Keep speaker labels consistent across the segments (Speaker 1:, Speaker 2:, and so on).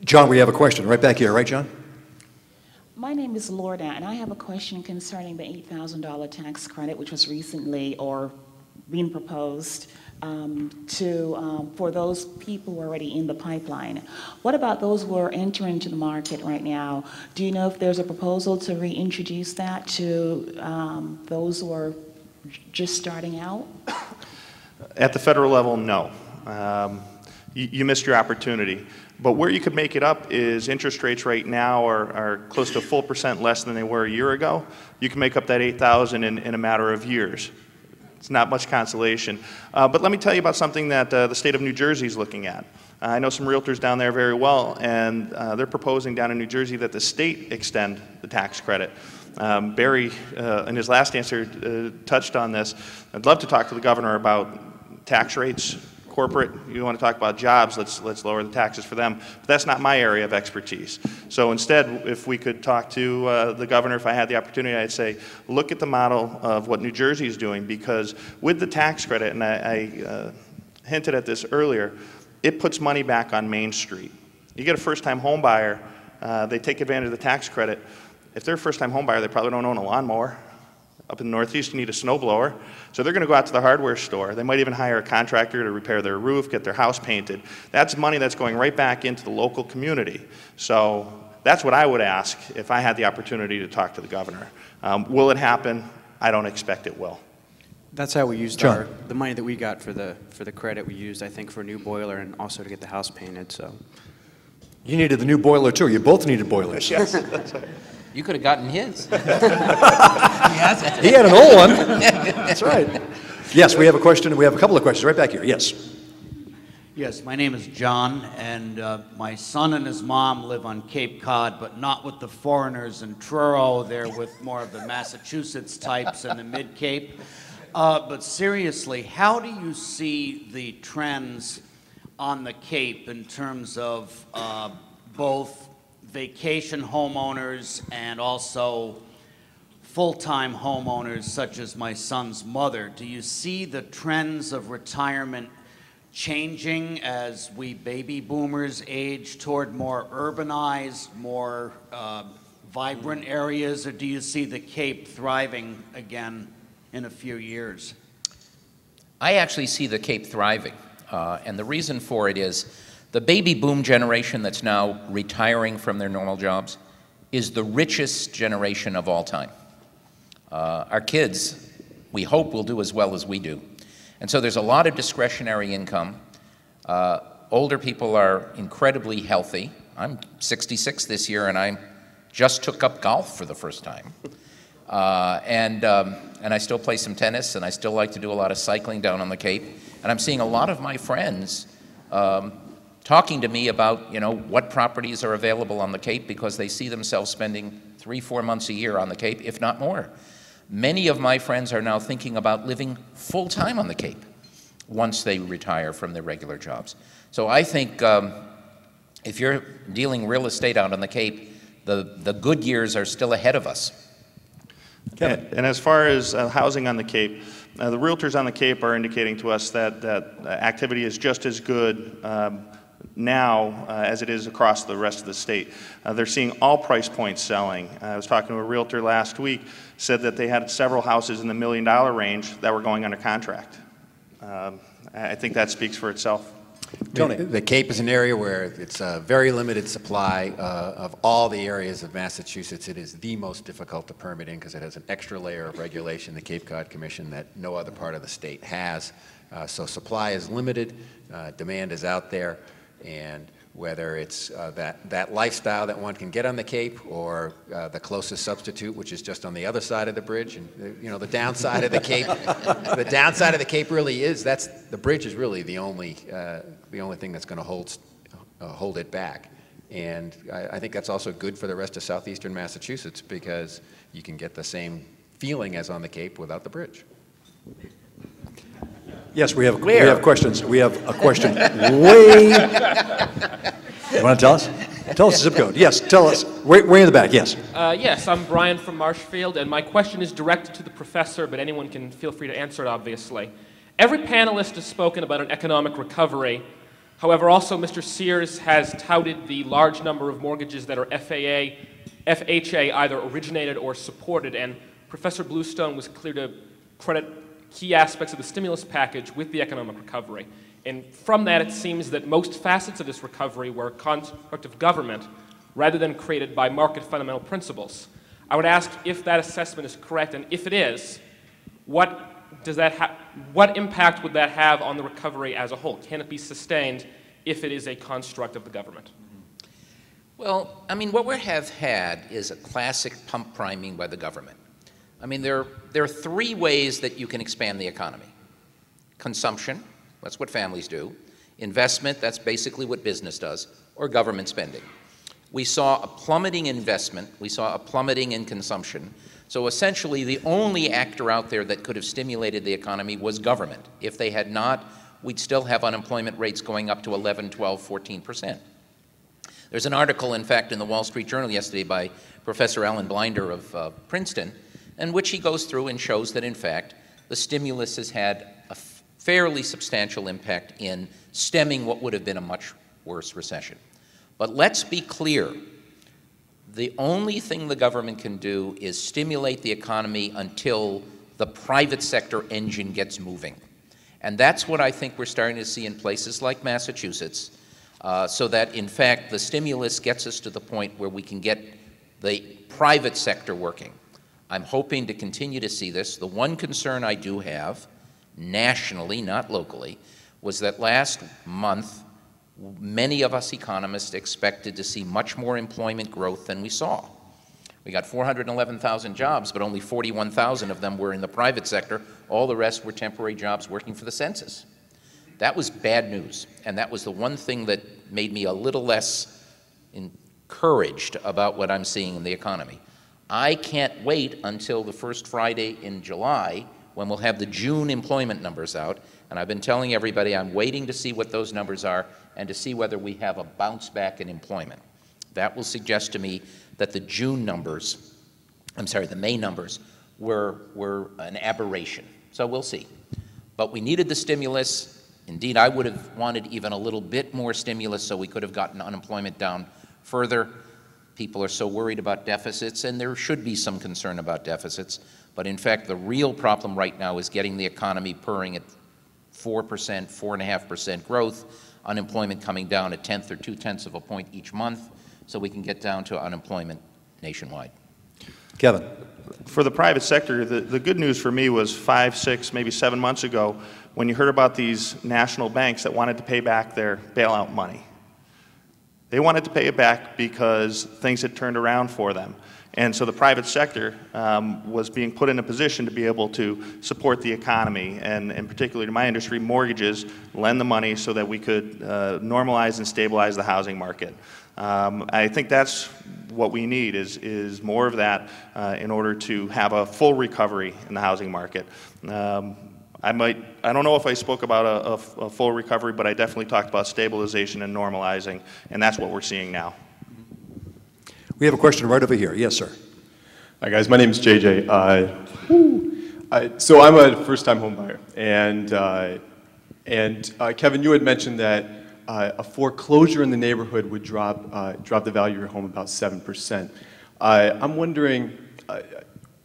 Speaker 1: John, we have a question right back here, right, John?
Speaker 2: My name is Lorna, and I have a question concerning the $8,000 tax credit, which was recently or being proposed for those people who are already in the pipeline. What about those who are entering into the market right now? Do you know if there's a proposal to reintroduce that to those who are just starting out?
Speaker 3: At the federal level, no. You missed your opportunity. But where you could make it up is interest rates right now are close to a full % less than they were a year ago. You can make up that $8,000 in a matter of years. It's not much consolation. But let me tell you about something that the state of New Jersey is looking at. I know some realtors down there very well, and they're proposing down in New Jersey that the state extend the tax credit. Barry, in his last answer, touched on this. I'd love to talk to the governor about tax rates. Corporate, you want to talk about jobs, let's lower the taxes for them. But that's not my area of expertise. So instead, if we could talk to the governor, if I had the opportunity, I'd say, look at the model of what New Jersey is doing, because with the tax credit, and I hinted at this earlier, it puts money back on Main Street. You get a first-time home buyer, they take advantage of the tax credit. If they're a first-time home buyer, they probably don't own a lawnmower. Up in the Northeast, you need a snowblower. So they're going to go out to the hardware store. They might even hire a contractor to repair their roof, get their house painted. That's money that's going right back into the local community. So that's what I would ask if I had the opportunity to talk to the governor. Will it happen? I don't expect it will.
Speaker 4: That's how we used the money that we got for the credit we used, I think, for a new boiler and also to get the house painted. So
Speaker 1: You needed the new boiler too. You both needed boilers.
Speaker 3: Yes, that's right.
Speaker 5: You could have gotten his.
Speaker 1: He had an old one. That's right. Yes, we have a question. We have a couple of questions right back here. Yes.
Speaker 6: Yes, my name is John, and my son and his mom live on Cape Cod, but not with the foreigners in Truro. They're with more of the Massachusetts types and the Mid-Cape. But seriously, how do you see the trends on the Cape in terms of both vacation homeowners and also full-time homeowners such as my son's mother? Do you see the trends of retirement changing as we baby boomers age toward more urbanized, more vibrant areas, or do you see the Cape thriving again in a few years?
Speaker 5: I actually see the Cape thriving, and the reason for it is the baby boom generation that's now retiring from their normal jobs is the richest generation of all time. Our kids, we hope, will do as well as we do. And so there's a lot of discretionary income. Older people are incredibly healthy. I'm 66 this year, and I just took up golf for the first time. And I still play some tennis, and I still like to do a lot of cycling down on the Cape. And I'm seeing a lot of my friends talking to me about, what properties are available on the Cape because they see themselves spending 3-4 months a year on the Cape, if not more. Many of my friends are now thinking about living full-time on the Cape once they retire from their regular jobs. So I think if you're dealing real estate out on the Cape, the good years are still ahead of us.
Speaker 3: And as far as housing on the Cape, the realtors on the Cape are indicating to us that activity is just as good now as it is across the rest of the state. They're seeing all price points selling. I was talking to a realtor last week, said that they had several houses in the $1 million range that were going under contract. I think that speaks for itself.
Speaker 1: Tony.
Speaker 7: The Cape is an area where it's a very limited supply of all the areas of Massachusetts. It is the most difficult to permit in because it has an extra layer of regulation, the Cape Cod Commission, that no other part of the state has. So supply is limited, demand is out there, and whether it's that lifestyle that one can get on the Cape or the closest substitute, which is just on the other side of the bridge, and the downside of the Cape, the downside of the Cape really is the bridge is really the only thing that's going to hold it back. And I think that's also good for the rest of southeastern Massachusetts because you can get the same feeling as on the Cape without the bridge.
Speaker 1: Yes, we have questions. We have a question way. You want to tell us? Tell us the zip code. Yes, tell us. Way in the back, yes.
Speaker 8: Yes, I'm Brian from Marshfield, and my question is directed to the professor, but anyone can feel free to answer it, obviously. Every panelist has spoken about an economic recovery. However, also Mr. Sears has touted the large number of mortgages that are FHA either originated or supported, and Professor Bluestone was clear to credit key aspects of the stimulus package with the economic recovery. And from that, it seems that most facets of this recovery were a construct of government rather than created by market fundamental principles. I would ask if that assessment is correct, and if it is, what impact would that have on the recovery as a whole? Can it be sustained if it is a construct of the government?
Speaker 5: Well, I mean, what we have had is a classic pump priming by the government. I mean, there are three ways that you can expand the economy. Consumption, that's what families do. Investment, that's basically what business does. Or government spending. We saw a plummeting investment. We saw a plummeting in consumption. So essentially, the only actor out there that could have stimulated the economy was government. If they had not, we'd still have unemployment rates going up to 11, 12, 14%. There's an article, in fact, in the Wall Street Journal yesterday by Professor Alan Blinder of Princeton, in which he goes through and shows that, in fact, the stimulus has had a fairly substantial impact in stemming what would have been a much worse recession. But let's be clear, the only thing the government can do is stimulate the economy until the private sector engine gets moving. And that's what I think we're starting to see in places like Massachusetts, so that, in fact, the stimulus gets us to the point where we can get the private sector working. I'm hoping to continue to see this. The one concern I do have, nationally, not locally, was that last month, many of us economists expected to see much more employment growth than we saw. We got 411,000 jobs, but only 41,000 of them were in the private sector. All the rest were temporary jobs working for the census. That was bad news, and that was the one thing that made me a little less encouraged about what I'm seeing in the economy. I can't wait until the first Friday in July when we'll have the June employment numbers out, and I've been telling everybody I'm waiting to see what those numbers are and to see whether we have a bounce back in employment. That will suggest to me that the June numbers, the May numbers, were an aberration. So we'll see. But we needed the stimulus. Indeed, I would have wanted even a little bit more stimulus so we could have gotten unemployment down further. People are so worried about deficits, and there should be some concern about deficits. But in fact, the real problem right now is getting the economy purring at 4%, 4.5% growth, unemployment coming down a tenth or 2/10 of a point each month, so we can get down to unemployment nationwide.
Speaker 1: Kevin.
Speaker 3: For the private sector, the good news for me was 5, 6, maybe 7 months ago when you heard about these national banks that wanted to pay back their bailout money. They wanted to pay it back because things had turned around for them. And so the private sector was being put in a position to be able to support the economy, and in particular to my industry, mortgages, lend the money so that we could normalize and stabilize the housing market. I think that's what we need is more of that in order to have a full recovery in the housing market. I don't know if I spoke about a full recovery, but I definitely talked about stabilization and normalizing, and that's what we're seeing now.
Speaker 1: We have a question right over here. Yes, sir.
Speaker 9: Hi, guys. My name is JJ. So I'm a first-time home buyer, and Kevin, you had mentioned that a foreclosure in the neighborhood would drop the value of your home about 7%. I'm wondering,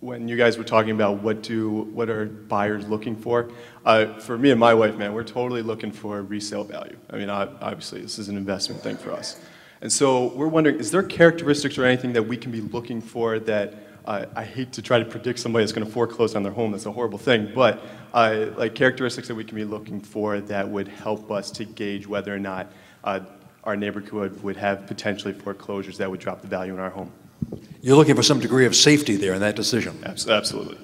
Speaker 9: when you guys were talking about what are buyers looking for me and my wife, man, we're totally looking for resale value. I mean, obviously, this is an investment thing for us. And so we're wondering, is there characteristics or anything that we can be looking for that, I hate to try to predict somebody that's going to foreclose on their home, that's a horrible thing, but like characteristics that we can be looking for that would help us to gauge whether or not our neighborhood would have potentially foreclosures that would drop the value in our home?
Speaker 1: You're looking for some degree of safety there in that decision.
Speaker 9: Absolutely.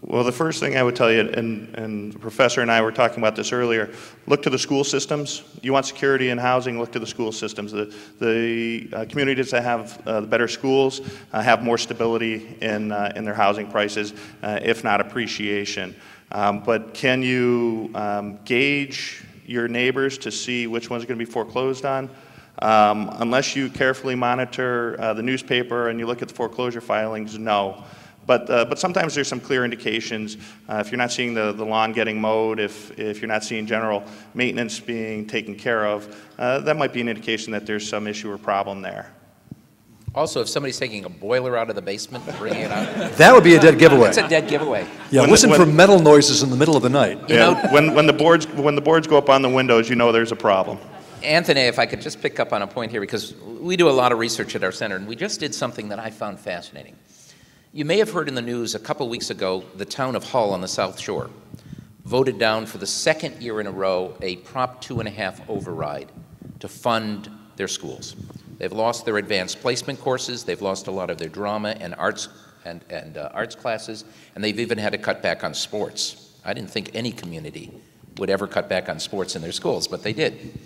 Speaker 3: Well, the first thing I would tell you, and the professor and I were talking about this earlier, look to the school systems. You want security in housing, look to the school systems. The communities that have the better schools have more stability in their housing prices, if not appreciation. But can you gauge your neighbors to see which ones are going to be foreclosed on? Unless you carefully monitor the newspaper and you look at the foreclosure filings, no. But sometimes there's some clear indications. If you're not seeing the lawn getting mowed, if you're not seeing general maintenance being taken care of, that might be an indication that there's some issue or problem there.
Speaker 5: Also, if somebody's taking a boiler out of the basement and bringing it out,
Speaker 1: That would be a dead giveaway.
Speaker 5: it's a dead giveaway.
Speaker 1: Yeah,
Speaker 3: When
Speaker 1: listen
Speaker 3: the-
Speaker 1: for metal noises in the middle of the night.
Speaker 5: You know,
Speaker 3: when the boards go up on the windows, you know there's a problem.
Speaker 5: Anthony, if I could just pick up on a point here, because we do a lot of research at our center, and we just did something that I found fascinating. You may have heard in the news a couple weeks ago, the town of Hull on the South Shore voted down for the second year in a row a Prop 2.5 override to fund their schools. They've lost their advanced placement courses, they've lost a lot of their drama and arts arts classes, and they've even had to cut back on sports. I didn't think any community would ever cut back on sports in their schools, but they did.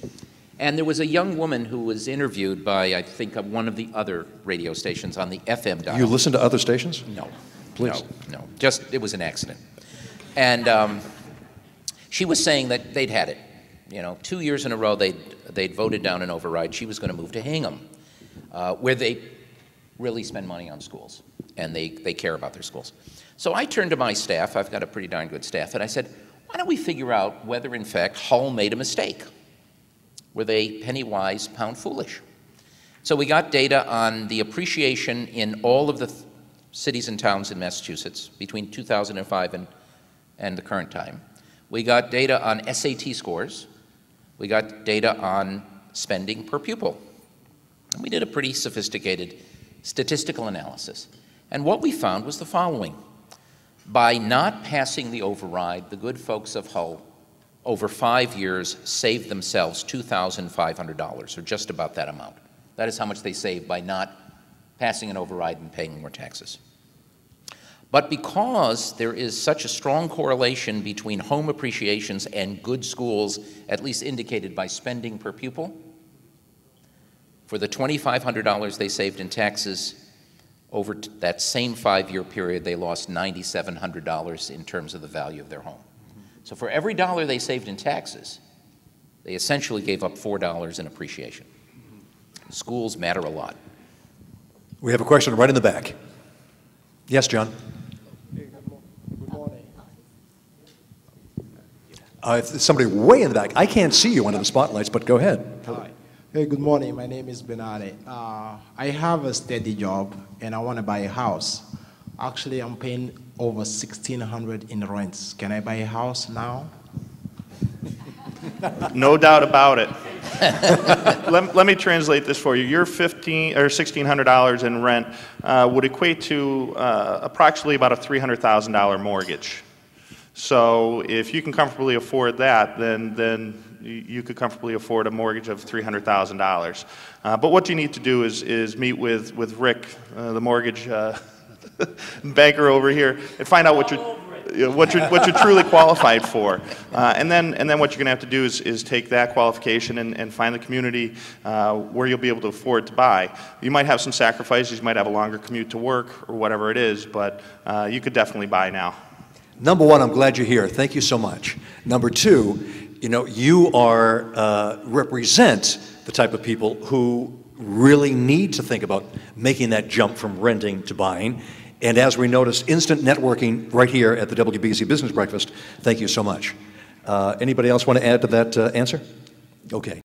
Speaker 5: And there was a young woman who was interviewed by, I think, one of the other radio stations on the FM dial.
Speaker 1: You listen to other stations?
Speaker 5: No.
Speaker 1: Please.
Speaker 5: No. Just, it was an accident. And she was saying that they'd had it. 2 years in a row they'd voted down an override. She was going to move to Hingham, where they really spend money on schools, and they care about their schools. So I turned to my staff, I've got a pretty darn good staff, and I said, why don't we figure out whether, in fact, Hull made a mistake? Were they penny wise, pound foolish? So we got data on the appreciation in all of the cities and towns in Massachusetts between 2005 and the current time. We got data on SAT scores. We got data on spending per pupil. And we did a pretty sophisticated statistical analysis. And what we found was the following. By not passing the override, the good folks of Hull over 5 years saved themselves $2,500, or just about that amount. That is how much they saved by not passing an override and paying more taxes. But because there is such a strong correlation between home appreciations and good schools, at least indicated by spending per pupil, for the $2,500 they saved in taxes, over that same 5-year period, they lost $9,700 in terms of the value of their home. So for every dollar they saved in taxes, they essentially gave up $4 in appreciation. Schools matter a lot.
Speaker 1: We have a question right in the back. Yes, John.
Speaker 10: Good morning.
Speaker 1: Somebody way in the back. I can't see you under the spotlights, but go ahead.
Speaker 10: Hi. Hey, good morning. My name is Benade. I have a steady job, and I want to buy a house. Actually, I'm paying over $1,600 in rents. Can I buy a house now?
Speaker 3: No doubt about it. let me translate this for you. Your $1,600 in rent would equate to approximately about a $300,000 mortgage. So if you can comfortably afford that, then you could comfortably afford a mortgage of $300,000. But what you need to do is meet with Rick, the mortgage banker over here, and find out what you're truly qualified for. And then what you're going to have to do is take that qualification and find the community where you'll be able to afford to buy. You might have some sacrifices, you might have a longer commute to work or whatever it is, but you could definitely buy now.
Speaker 1: Number one, I'm glad you're here. Thank you so much. Number two, you represent the type of people who really need to think about making that jump from renting to buying. And as we noticed, instant networking right here at the WBC Business Breakfast. Thank you so much. Anybody else want to add to that answer? Okay.